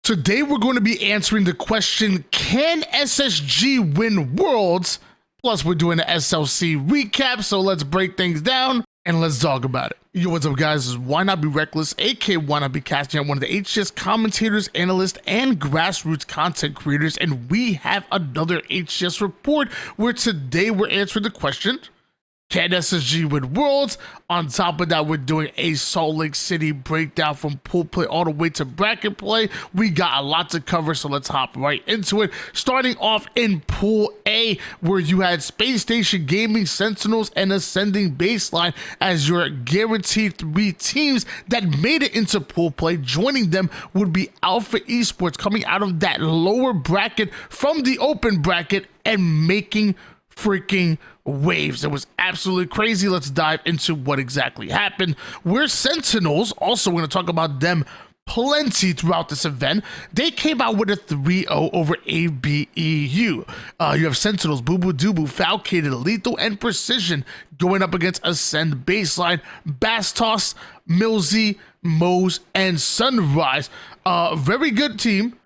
Today we're going to be answering the question, can SSG win Worlds? Plus we're doing an SLC recap, so let's break things down and let's talk about it. Yo, what's up guys, this is Why Not Be Reckless, aka Why Not Be Casting, I'm one of the HCS commentators, analysts, and grassroots content creators, and we have another HCS report where today we're answering the question, can SSG win Worlds? On top of that, we're doing a Salt Lake City breakdown from pool play all the way to bracket play. We got a lot to cover, so let's hop right into it. Starting off in Pool A, where you had Space Station Gaming, Sentinels, and Ascending Baseline as your guaranteed 3 teams that made it into pool play. Joining them would be Alpha Esports, coming out of that lower bracket from the open bracket and making freaking waves. It was absolutely crazy. Let's dive into what exactly happened. We're Sentinels, also we're going to talk about them plenty throughout this event. They came out with a 3-0 over ABEU. You have Sentinels, Boo Boo Doo, Falcated, Lethal, and Precision going up against Ascend Baseline, Bastos, Millsy, Mose, and Sunrise. Very good team.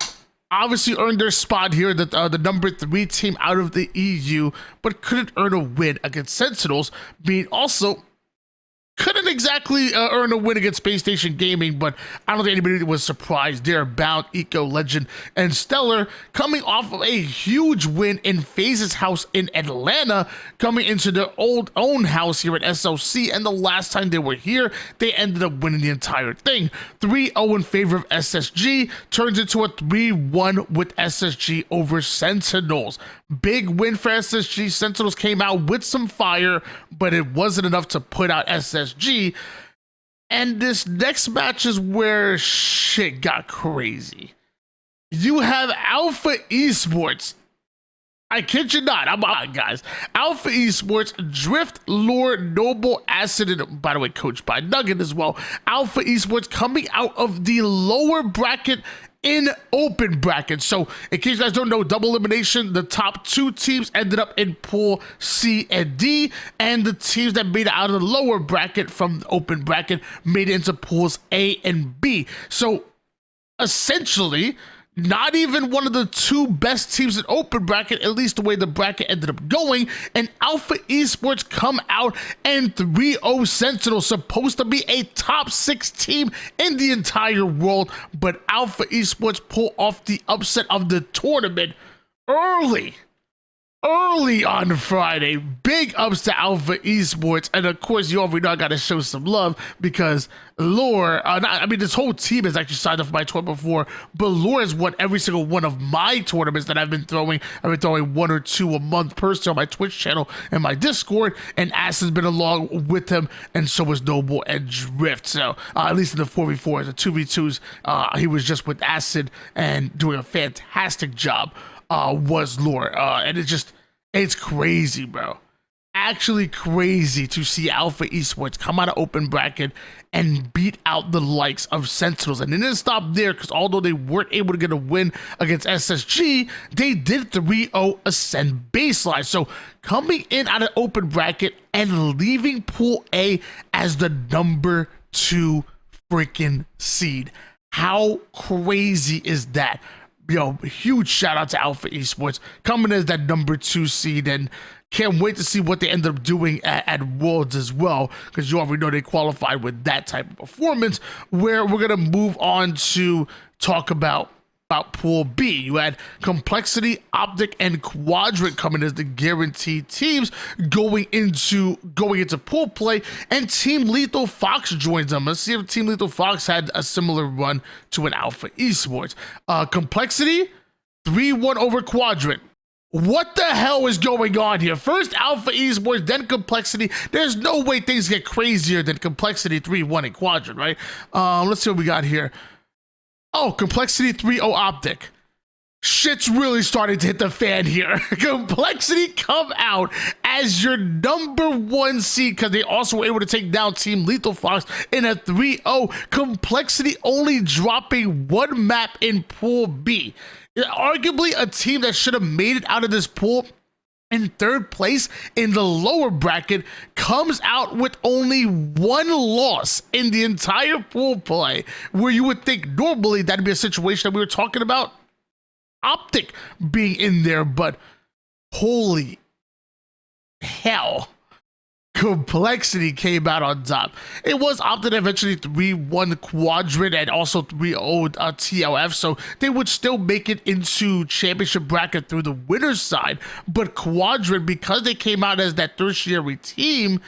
Obviously earned their spot here, the number 3 team out of the EU, but couldn't earn a win against Sentinels, being also couldn't exactly earn a win against Space Station Gaming, but I don't think anybody was surprised. They're Bound, Eco, Legend, and Stellar coming off of a huge win in FaZe's house in Atlanta, coming into their own house here at SLC, and the last time they were here, they ended up winning the entire thing. 3-0 in favor of SSG, turns into a 3-1 with SSG over Sentinels. Big win for SSG. Sentinels came out with some fire, but it wasn't enough to put out SSG. And this next match is where shit got crazy. You have Alpha Esports. I kid you not, I'm on, guys. Alpha Esports, Drift, Lure, Noble, Acid, and by the way, coached by Nugget as well. Alpha Esports coming out of the lower bracket in open bracket. So in case you guys don't know, double elimination, the top 2 teams ended up in pool C and D, and the teams that made it out of the lower bracket from the open bracket made it into pools A and B. So essentially, not even one of the 2 best teams in open bracket, at least the way the bracket ended up going, and Alpha Esports come out and 3-0 Sentinels, supposed to be a top 6 team in the entire world, but Alpha Esports pull off the upset of the tournament early on Friday. Big ups to Alpha Esports, and of course you already know I gotta show some love because Lure, this whole team has actually signed up for my tournament before, but Lure has won every single one of my tournaments that I've been throwing. I've been throwing 1 or 2 a month personally on my Twitch channel and my Discord, and Ass has been along with him, and so was Noble and Drift. So at least in the 4v4s, the 2v2s, he was just with Acid and doing a fantastic job. Was Lure, and it's crazy, bro. Actually crazy to see Alpha Esports come out of open bracket and beat out the likes of Sentinels. And it didn't stop there, because although they weren't able to get a win against SSG, they did 3-0 Ascend Baseline. So coming in out of open bracket and leaving Pool A as the number 2 freaking seed. How crazy is that? Yo, huge shout out to Alpha Esports coming as that number 2 seed, and can't wait to see what they end up doing at Worlds as well, because you already know they qualified with that type of performance. Where we're gonna move on to talk about Pool B. You had Complexity, Optic, and Quadrant coming as the guaranteed teams going into pool play, and Team Lethal Fox joins them. Let's see if Team Lethal Fox had a similar run to an Alpha Esports. Complexity 3-1 over Quadrant. What the hell is going on here? First Alpha Esports, then Complexity. There's no way things get crazier than Complexity 3-1 in Quadrant, right? Let's see what we got here. Oh, Complexity 3-0 Optic. Shit's really starting to hit the fan here. Complexity come out as your number 1 seed, because they also were able to take down Team Lethal Fox in a 3-0. Complexity only dropping 1 map in Pool B. Arguably a team that should have made it out of this pool in third place in the lower bracket, comes out with only one loss in the entire pool play, where you would think normally that'd be a situation that we were talking about Optic being in there, but holy hell, Complexity came out on top. It was Optic eventually 3-1 Quadrant and also 3-0 TLF, so they would still make it into championship bracket through the winner's side. But Quadrant, because they came out as that tertiary team,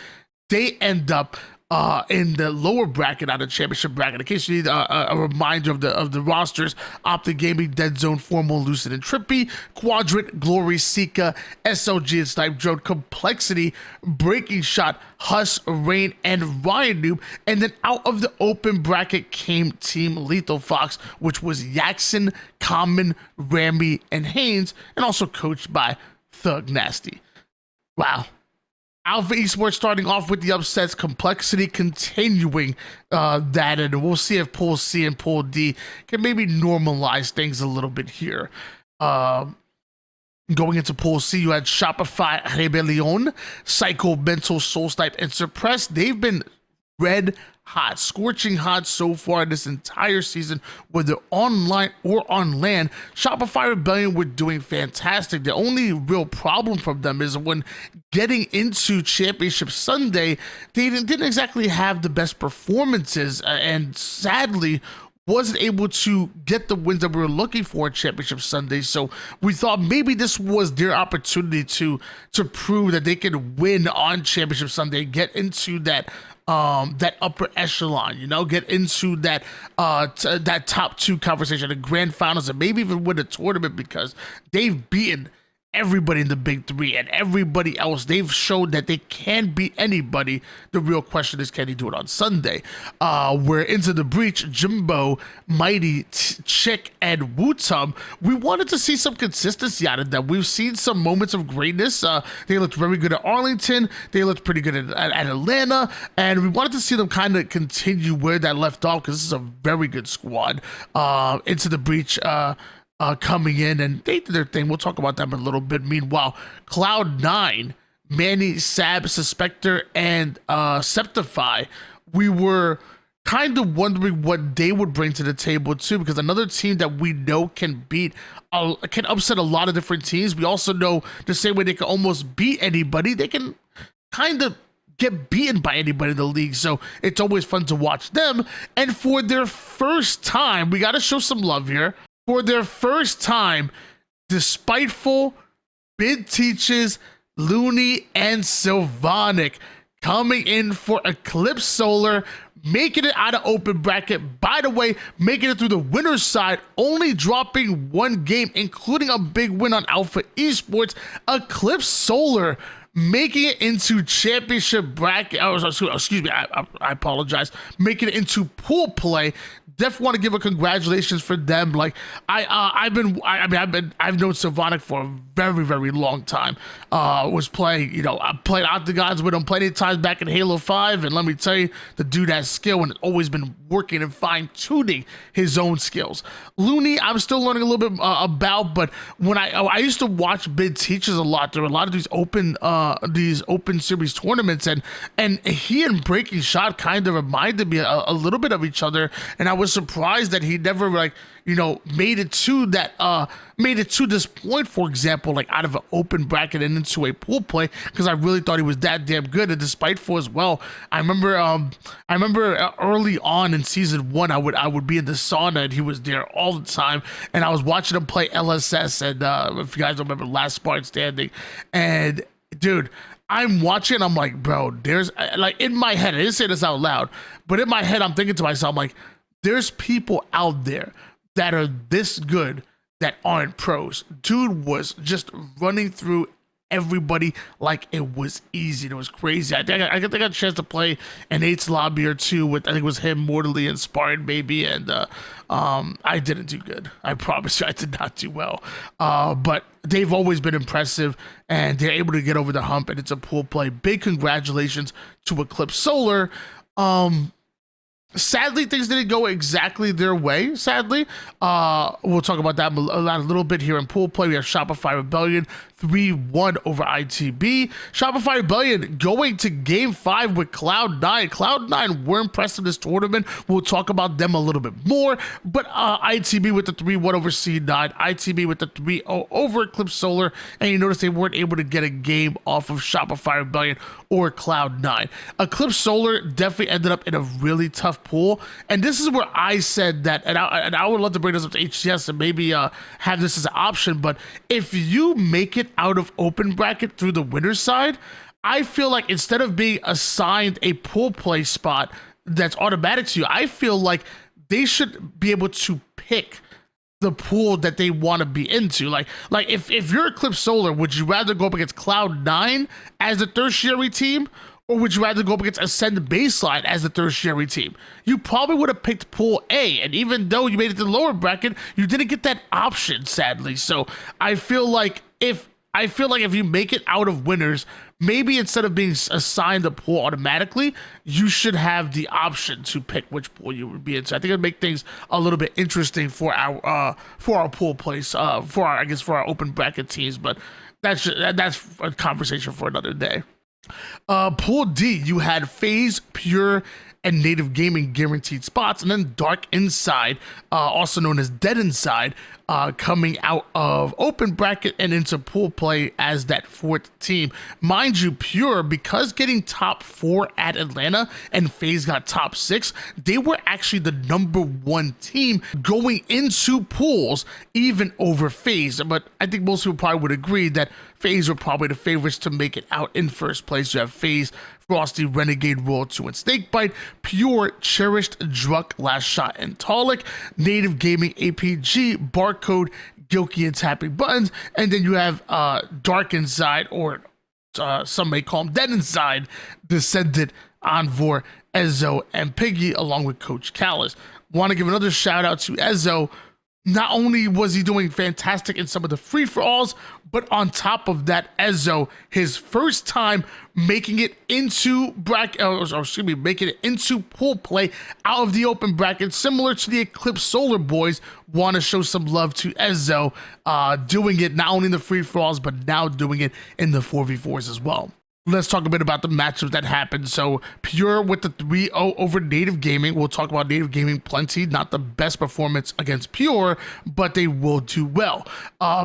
they end up in the lower bracket out of championship bracket. In case you need a reminder of the rosters: Optic Gaming, Dead Zone, Formal, Lucid, and Trippy; Quadrant, Glory, Sika, SLG, and Snipe Drone; Complexity, Breaking Shot, Huss, Rain, and Ryan Noob. And then out of the open bracket came Team Lethal Fox, which was Yaxon, Common, Ramy, and Haynes, and also coached by Thug Nasty. Wow. Alpha Esports starting off with the upsets, Complexity continuing that, and we'll see if Pool C and Pool D can maybe normalize things a little bit here. Going into Pool C, you had Shopify, Rebellion, Psycho, Mental, Soul Snipe, and Suppress. They've been red hot, scorching hot so far this entire season, whether online or on land. Shopify Rebellion were doing fantastic. The only real problem from them is when getting into Championship Sunday, they didn't exactly have the best performances, and sadly wasn't able to get the wins that we were looking for in Championship Sunday. So we thought maybe this was their opportunity to prove that they could win on Championship Sunday, get into that upper echelon, get into that that top two conversation, the grand finals, and maybe even win a tournament, because they've beaten everybody in the big three and everybody else. They've showed that they can beat anybody. The real question is, can he do it on Sunday? We're into the breach. Jimbo, Mighty, Chick, and Wootum. We wanted to see some consistency out of them. We've seen some moments of greatness. They looked very good at Arlington. They looked pretty good at Atlanta, and we wanted to see them kind of continue where that left off, because this is a very good squad. Into the breach, coming in, and they did their thing. We'll talk about them in a little bit. Meanwhile, Cloud9, Manny, Sab, Suspector, and Septify, we were kind of wondering what they would bring to the table too, because another team that we know can upset a lot of different teams. We also know the same way they can almost beat anybody, they can kind of get beaten by anybody in the league. So it's always fun to watch them. And for their first time, we got to show some love here. For their first time, Despiteful, Bid Teaches, Looney, and Sylvanic coming in for Eclipse Solar, making it out of open bracket. By the way, making it through the winner's side, only dropping one game, including a big win on Alpha Esports. Eclipse Solar making it into championship bracket. Oh, excuse me, I apologize. Making it into pool play. Definitely want to give a congratulations for them. Like I've known Sylvanic for a very, very long time. Was playing, I played Octagons with him plenty of times back in Halo 5, and let me tell you, the dude has skill and has always been working and fine-tuning his own skills. Looney, I'm still learning a little bit about, but when I used to watch Bid Teachers a lot. There were a lot of these open series tournaments, and he and Breaking Shot kind of reminded me a little bit of each other, and I was surprised that he never made it to this point, for example, like out of an open bracket and into a pool play, because I really thought he was that damn good. And Despiteful as well. I remember early on in season 1, I would be in the sauna and he was there all the time, and I was watching him play LSS, and if you guys don't remember, Last Spartan Standing, and dude, I'm watching, I'm like, bro, there's in my head, I didn't say this out loud, but in my head, I'm thinking to myself, like, there's people out there that are this good that aren't pros. Dude was just running through everybody like it was easy. It was crazy. I think I got a chance to play an 8's lobby or two with, I think it was him, Mortally, and Spartan Baby, and I didn't do good. I promise you, I did not do well. But they've always been impressive, and they're able to get over the hump, and it's a pool play. Big congratulations to Eclipse Solar. Sadly, things didn't go exactly their way, sadly. We'll talk about that a little bit here in pool play. We have Shopify Rebellion 3-1 over ITB. Shopify Rebellion going to game 5 with Cloud9. Cloud9 were impressive this tournament. We'll talk about them a little bit more. But ITB with the 3-1 over C9. ITB with the 3-0 over Eclipse Solar. And you notice they weren't able to get a game off of Shopify Rebellion or Cloud9. Eclipse Solar definitely ended up in a really tough pool. And this is where I said that, and I would love to bring this up to HCS and maybe have this as an option. But if you make it out of open bracket through the winner's side, I feel like instead of being assigned a pool play spot that's automatic to you, I feel like they should be able to pick the pool that they want to be into. Like if you're Eclipse Solar, would you rather go up against Cloud9 as the tertiary team, or would you rather go up against Ascend Baseline as the tertiary team? You probably would have picked Pool A, and even though you made it to the lower bracket, you didn't get that option, sadly. So I feel like if you make it out of winners, maybe instead of being assigned a pool automatically, you should have the option to pick which pool you would be in. So I think it'd make things a little bit interesting for our pool place, for our open bracket teams. But that's a conversation for another day. Pool D, you had FaZe, Pure, and Native Gaming guaranteed spots, and then Dark Inside, also known as Dead Inside, coming out of open bracket and into pool play as that 4th team. Mind you, Pure, because getting top 4 at Atlanta and FaZe got top 6, they were actually the number 1 team going into pools, even over FaZe. But I think most people probably would agree that FaZe were probably the favorites to make it out in first place. You have FaZe, Frosty, Renegade, Roll 2, and Snakebite, Pure, Cherished, Druk, Last Shot, and Talik, Native Gaming, APG, Barcode, Gilkey, and Tapping Buttons, and then you have Dark Inside, or some may call him Dead Inside, Descendant, Envor, Ezzo, and Piggy, along with Coach Callis. Want to give another shout out to Ezzo. Not only was he doing fantastic in some of the free-for-alls, but on top of that, Ezzo, his first time making it into making it into pool play out of the open bracket, similar to the Eclipse Solar boys. Want to show some love to Ezzo, doing it not only in the free-for-alls, but now doing it in the 4v4s as well. Let's talk a bit about the matchups that happened. So Pure with the 3-0 over Native Gaming. We'll talk about Native Gaming plenty. Not the best performance against Pure, but they will do well.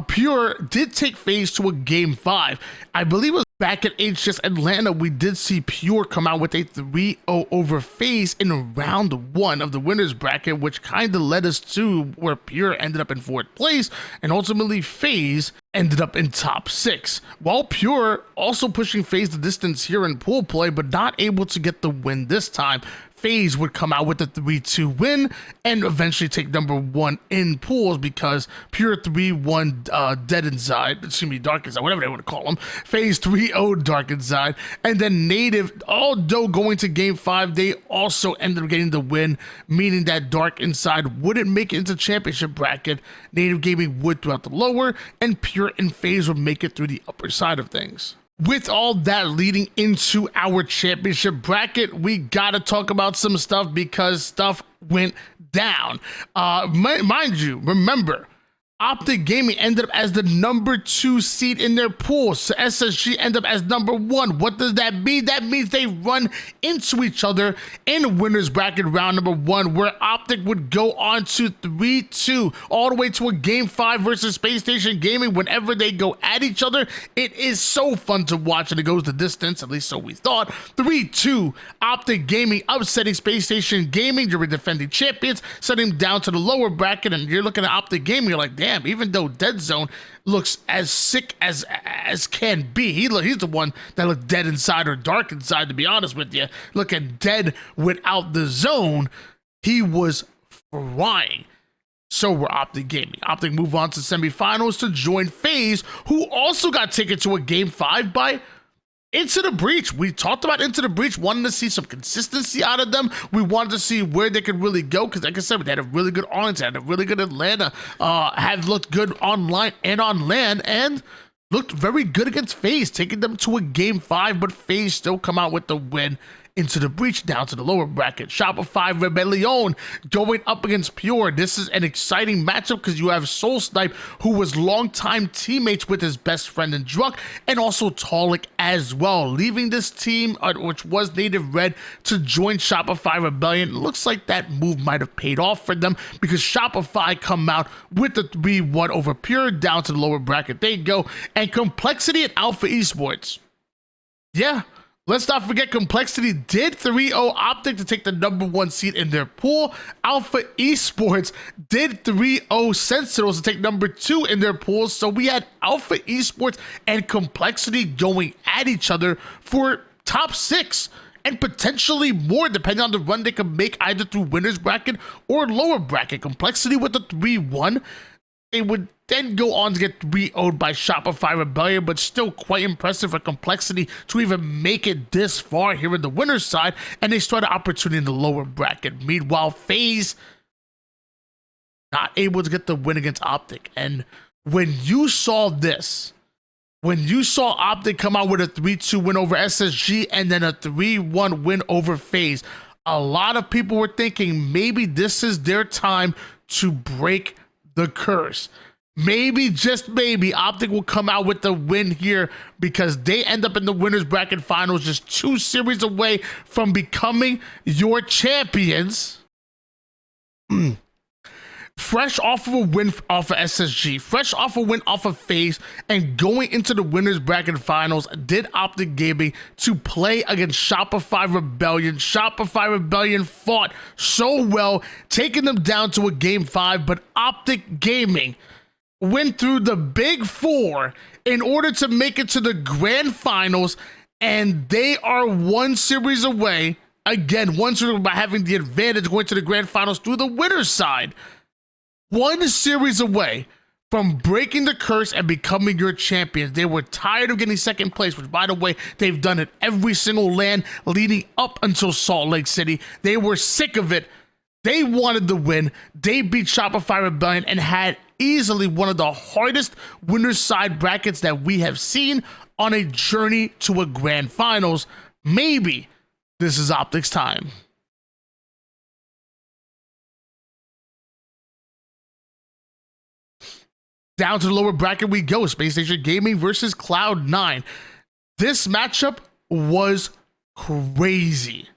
Pure did take FaZe to a game 5. I believe it was back at HCS Atlanta. We did see Pure come out with a 3-0 over FaZe in round 1 of the winners bracket, which kind of led us to where Pure ended up in 4th place, and ultimately FaZe ended up in top 6. While Pure also pushing FaZe the distance here in pool play, but not able to get the win this time. FaZe would come out with a 3-2 win and eventually take number 1 in pools, because Pure 3-1 Dead Inside, Dark Inside, whatever they want to call them, FaZe 3-0 Dark Inside, and then Native, although going to game 5, they also ended up getting the win, meaning that Dark Inside wouldn't make it into championship bracket. Native Gaming would throughout the lower, and Pure and FaZe would make it through the upper side of things. With all that leading into our championship bracket, we gotta talk about some stuff, because stuff went down. Mind you, remember, Optic Gaming ended up as the number 2 seed in their pool. So SSG ended up as number 1. What does that mean? That means they run into each other in winners bracket round number 1, where Optic would go on to 3-2, all the way to a game 5 versus Space Station Gaming. Whenever they go at each other, it is so fun to watch, and it goes the distance, at least so we thought. 3-2, Optic Gaming upsetting Space Station Gaming. You're defending champions, setting them down to the lower bracket, and you're looking at Optic Gaming, you're like, damn, even though Dead Zone looks as sick as can be, he's the one that looked dead inside, or dark inside, to be honest with you. Looking dead without the zone, he was frying. So were Optic Gaming. Optic move on to semifinals to join FaZe, who also got ticket to a game 5 by Into the Breach. We talked about Into the Breach, wanting to see some consistency out of them. We wanted to see where they could really go, because like I said, they had a really good audience, they had a really good Atlanta, had looked good online and on land, and looked very good against FaZe, taking them to a game 5, but FaZe still come out with the win into the breach down to the lower bracket. Shopify Rebellion going up against Pure. This is an exciting matchup because you have Soul Snipe, who was longtime teammates with his best friend in Druk, and also Talik as well, leaving this team, which was Native Red, to join Shopify Rebellion. Looks like that move might have paid off for them because Shopify come out with the 3-1 over Pure down to the lower bracket. They go. And Complexity at Alpha Esports. Yeah. Let's not forget, Complexity did 3-0 Optic to take the #1 seed in their pool. Alpha Esports did 3-0 Sentinels to take #2 in their pool. So we had Alpha Esports and Complexity going at each other for top 6 and potentially more, depending on the run they can make either through winners bracket or lower bracket. Complexity with the 3-1. They would then go on to get 3-0'd by Shopify Rebellion, but still quite impressive for Complexity to even make it this far here in the winner's side, and they start an opportunity in the lower bracket. Meanwhile, FaZe not able to get the win against Optic. And when you saw this, when you saw Optic come out with a 3-2 win over SSG and then a 3-1 win over FaZe, a lot of people were thinking maybe this is their time to break the curse. Maybe, just maybe, Optic will come out with the win here because they end up in the winners bracket finals, just 2 series away from becoming your champions. Fresh off of a win off of SSG, fresh off a win off of FaZe, and going into the winners bracket finals, did Optic Gaming to play against Shopify Rebellion. Shopify Rebellion fought so well, taking them down to a game 5, but Optic Gaming went through the big 4 in order to make it to the grand finals, and they are 1 series away, again, 1 series by having the advantage going to the grand finals through the winner's side. 1 series away from breaking the curse and becoming your champions. They were tired of getting second place, which, by the way, they've done it every single LAN leading up until Salt Lake City. They were sick of it. They wanted the win. They beat Shopify Rebellion and had easily one of the hardest winner's side brackets that we have seen on a journey to a grand finals. Maybe this is Optic's time. Down to the lower bracket we go. Space Station Gaming versus Cloud9. This matchup was crazy.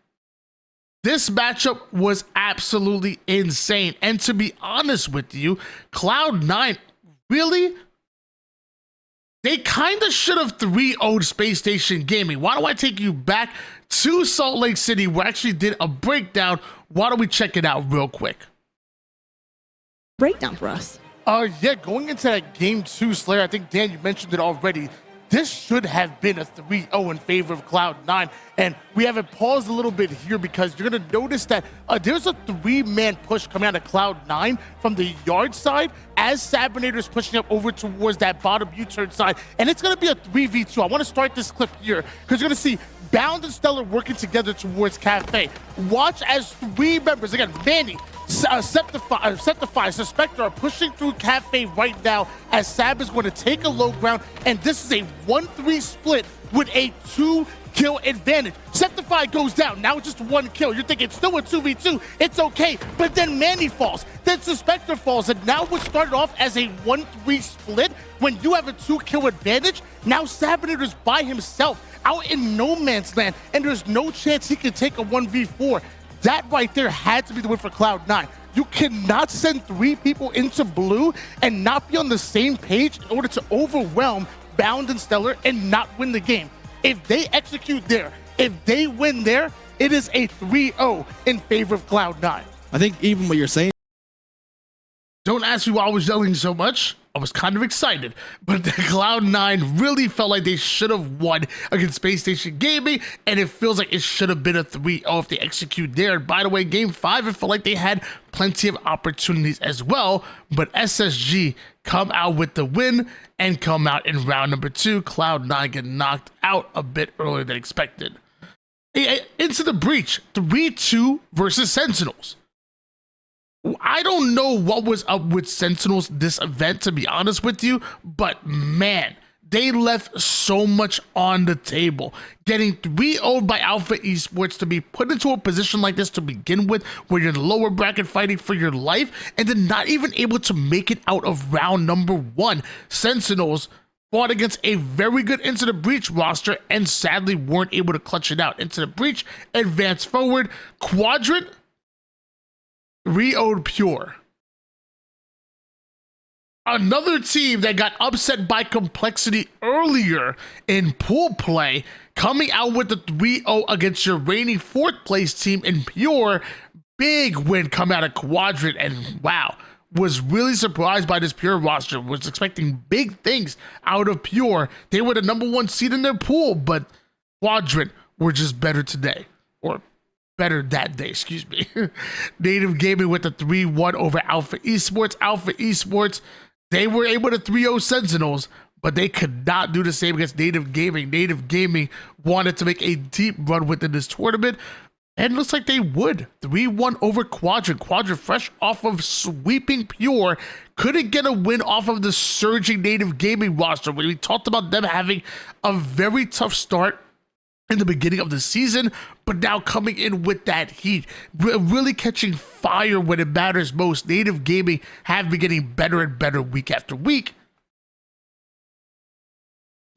This matchup was absolutely insane. And to be honest with you, Cloud9 really, they kind of should have 3-0'd Space Station Gaming. Why don't I take you back to Salt Lake City, where I actually did a breakdown. Why don't we check it out real quick? Breakdown for us. Yeah, going into that game 2, Slayer, I think, Dan, you mentioned it already. This should have been a 3-0 in favor of Cloud9. And we have it paused a little bit here because you're going to notice that there's a 3-man push coming out of Cloud9 from the yard side as Sabinator is pushing up over towards that bottom U-turn side. And it's going to be a 3v2. I want to start this clip here because you're going to see Bound and Stellar working together towards Cafe. Watch as 3 members, again, Manny, Septify, Suspector are pushing through Cafe right now as Sab is going to take a low ground, and this is a 1-3 split with a 2-kill advantage. Septify goes down, now it's just 1 kill. You're thinking it's still a 2v2, it's okay, but then Manny falls, then Suspector falls, and now what started off as a 1-3 split, when you have a 2-kill advantage, now Sabinator's by himself out in no man's land, and there's no chance he can take a 1v4. That right there had to be the win for Cloud9. You cannot send 3 people into blue and not be on the same page in order to overwhelm Bound and Stellar and not win the game. If they execute there, if they win there, it is a 3-0 in favor of Cloud9. I think even what you're saying. Don't ask me why I was yelling so much. I was kind of excited, but the Cloud9 really felt like they should have won against Space Station Gaming, and it feels like it should have been a 3-0 if they execute there. And by the way, game 5, it felt like they had plenty of opportunities as well, but SSG come out with the win and come out in round number 2. Cloud9 get knocked out a bit earlier than expected. Into the breach, 3-2 versus Sentinels. I don't know what was up with Sentinels this event, to be honest with you, but man, they left so much on the table. Getting 3-0'd by Alpha Esports to be put into a position like this to begin with, where you're in the lower bracket fighting for your life, and then not even able to make it out of round number 1. Sentinels fought against a very good Into the Breach roster and sadly weren't able to clutch it out. Into the Breach advanced forward. Quadrant 3-0'd Pure. Another team that got upset by Complexity earlier in pool play, coming out with the 3-0 against your reigning 4th place team in Pure. Big win come out of Quadrant, and wow, was really surprised by this Pure roster. Was expecting big things out of Pure. They were the number 1 seed in their pool, but Quadrant were just better today, or better that day, excuse me. Native Gaming with the 3-1 over Alpha Esports. Alpha Esports, they were able to 3-0 Sentinels, but they could not do the same against Native Gaming. Native Gaming wanted to make a deep run within this tournament, and looks like they would. 3-1 over Quadrant. Quadrant, fresh off of sweeping Pure, couldn't get a win off of the surging Native Gaming roster. When we talked about them having a very tough start in the beginning of the season, but now coming in with that heat, really catching fire when it matters most. Native Gaming have been getting better and better week after week.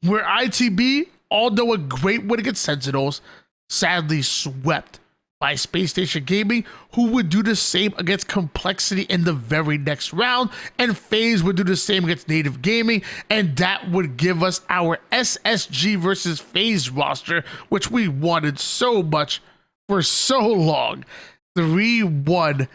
Where ITB, although a great win against Sentinels, sadly swept by Space Station Gaming, who would do the same against Complexity in the very next round, and FaZe would do the same against Native Gaming, and that would give us our SSG versus FaZe roster, which we wanted so much for so long. 3-1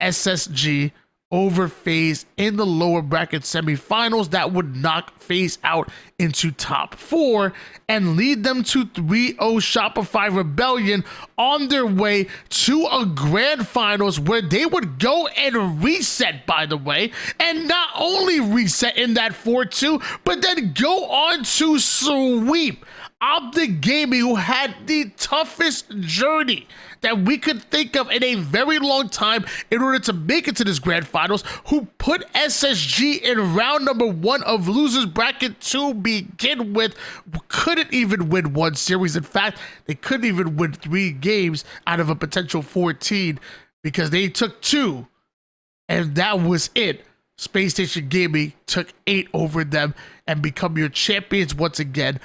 SSG over FaZe in the lower bracket semifinals. That would knock FaZe out into top 4 and lead them to 3-0 Shopify Rebellion on their way to a grand finals, where they would go and reset, by the way, and not only reset in that 4-2, but then go on to sweep Optic Gaming, who had the toughest journey that we could think of in a very long time in order to make it to this grand finals, who put SSG in round number 1 of losers bracket to begin with. Couldn't even win 1 series. In fact, they couldn't even win 3 games out of a potential 14 because they took 2, and that was it. Space Station Gaming took 8 over them and become your champions once again,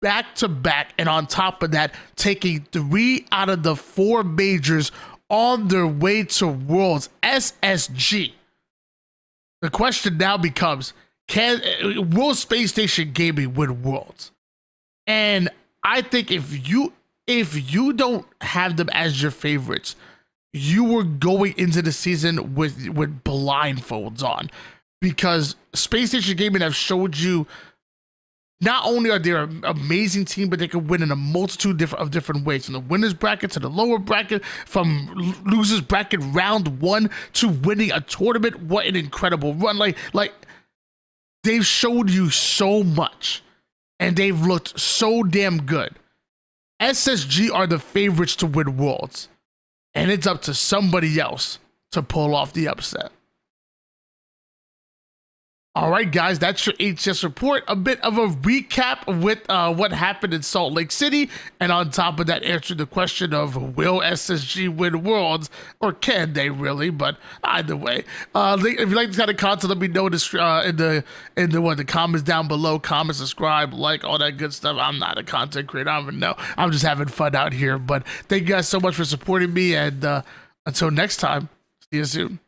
back to back, and on top of that, taking 3 out of the 4 majors on their way to Worlds. SSG. The question now becomes, will Space Station Gaming win Worlds? And I think if you don't have them as your favorites, you were going into the season with blindfolds on, because Space Station Gaming have showed you not only are they an amazing team, but they can win in a multitude of different ways, from the winners bracket to the lower bracket, from losers bracket round 1 to winning a tournament. What an incredible run. Like they've showed you so much, and they've looked so damn good. SSG are the favorites to win Worlds, and it's up to somebody else to pull off the upset. All right, guys, that's your HCS report. A bit of a recap with what happened in Salt Lake City, and on top of that, answered the question of, will SSG win Worlds, or can they really? But either way, if you like this kind of content, let me know in the comments down below. Comment, subscribe, like, all that good stuff. I'm not a content creator. I don't even know. I'm just having fun out here. But thank you guys so much for supporting me, and until next time, see you soon.